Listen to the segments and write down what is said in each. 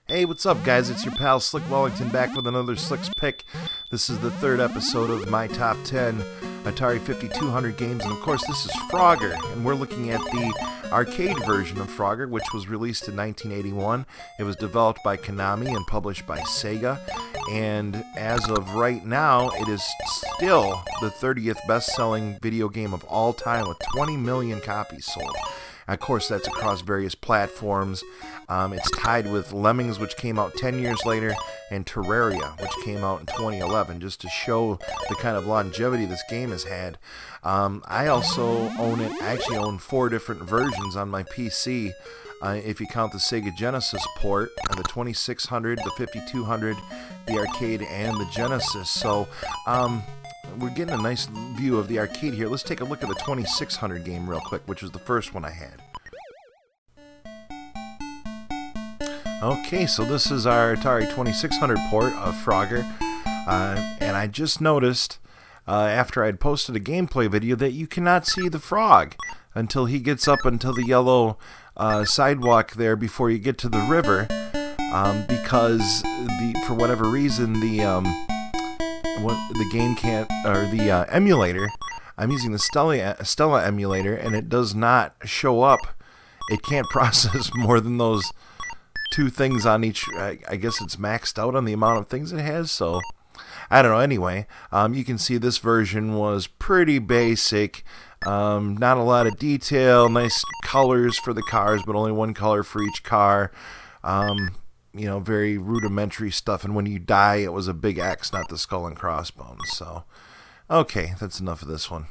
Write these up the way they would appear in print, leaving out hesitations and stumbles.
Hey, what's up, guys? It's your pal Slick Wellington back with another Slick's Pick. This is the third episode of my top 10 Atari 5200 games, and of course, this is Frogger, and we're looking at the arcade version of Frogger, which was released in 1981. It was developed by Konami and published by Sega, and as of right now, it is still the 30th best-selling video game of all time with 20 million copies sold. Of course, that's across various platforms. It's tied with Lemmings, which came out 10 years later, and Terraria, which came out in 2011, just to show the kind of longevity this game has had. I also own it. I actually own 4 different versions on my PC, if you count the Sega Genesis port, the 2600, the 5200, the arcade, and the Genesis. So, we're getting a nice view of the arcade here. Let's take a look at the 2600 game real quick, which was the first one I had. Okay, so this is our Atari 2600 port of Frogger, and I just noticed after I'd posted a gameplay video that you cannot see the frog until he gets up until the yellow sidewalk there before you get to the river, because for whatever reason the game can't, or the emulator, I'm using the Stella emulator, and it does not show up. It can't process more than those 2 things on each. I guess it's maxed out on the amount of things it has, so I don't know. Anyway, you can see this version was pretty basic. Not a lot of detail, nice colors for the cars, but only one color for each car. You know, very rudimentary stuff, and when you die, it was a big X, not the skull and crossbones. So, okay, that's enough of this one.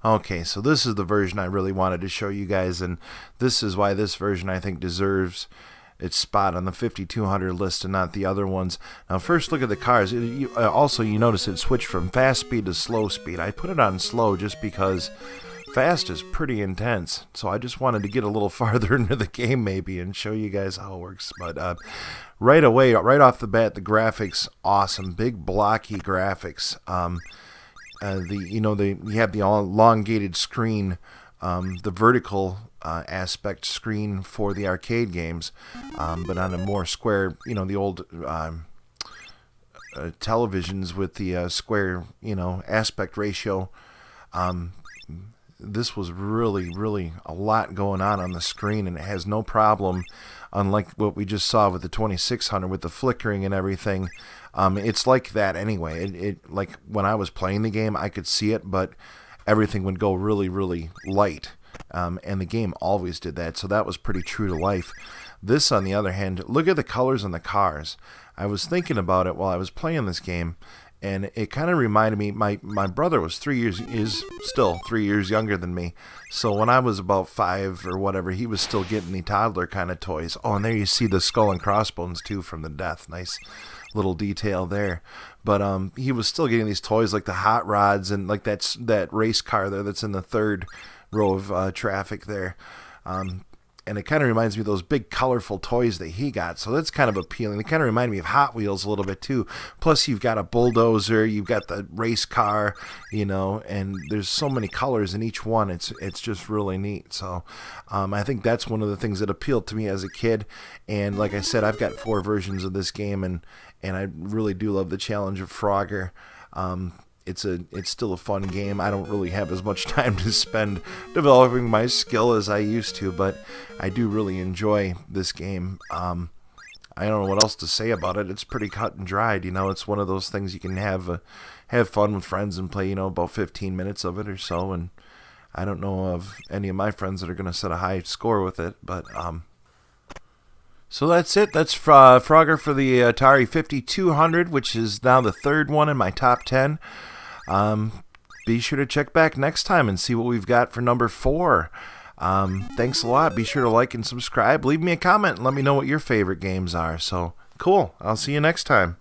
Okay, so this is the version I really wanted to show you guys, and this is why this version I think deserves its spot on the 5200 list and not the other ones. Now, first look at the cars. Also, you notice it switched from fast speed to slow speed. I put it on slow just because fast is pretty intense, so I just wanted to get a little farther into the game maybe and show you guys how it works. But right away, right off the bat, the graphics, awesome, big blocky graphics. You have the elongated screen, the vertical aspect screen for the arcade games, but on a more square, the old televisions with the square, aspect ratio. This was really a lot going on the screen, and it has no problem, unlike what we just saw with the 2600 with the flickering and everything. It's like that anyway. It like when I was playing the game, I could see it, but everything would go really light, and the game always did that, so that was pretty true to life. This, on the other hand, look at the colors on the cars. I was thinking about it while I was playing this game, and it kind of reminded me, my brother is still 3 years younger than me. So when I was about 5 or whatever, he was still getting the toddler kind of toys. Oh, and there you see the skull and crossbones too from the death. Nice little detail there. But he was still getting these toys like the hot rods and like that race car there that's in the third row of traffic there. And it kind of reminds me of those big colorful toys that he got. So that's kind of appealing. They kind of remind me of Hot Wheels a little bit too. Plus you've got a bulldozer, you've got the race car, and there's so many colors in each one. It's just really neat. So I think that's one of the things that appealed to me as a kid. And like I said, I've got 4 versions of this game, and I really do love the challenge of Frogger. It's still a fun game. I don't really have as much time to spend developing my skill as I used to, but I do really enjoy this game. I don't know what else to say about it. It's pretty cut and dried. It's one of those things you can have fun with friends and play, about 15 minutes of it or so. And I don't know of any of my friends that are going to set a high score with it, but so that's it. That's Frogger for the Atari 5200, which is now the 3rd one in my top 10. Be sure to check back next time and see what we've got for number 4. Thanks a lot. Be sure to like and subscribe. Leave me a comment and let me know what your favorite games are. So, cool. I'll see you next time.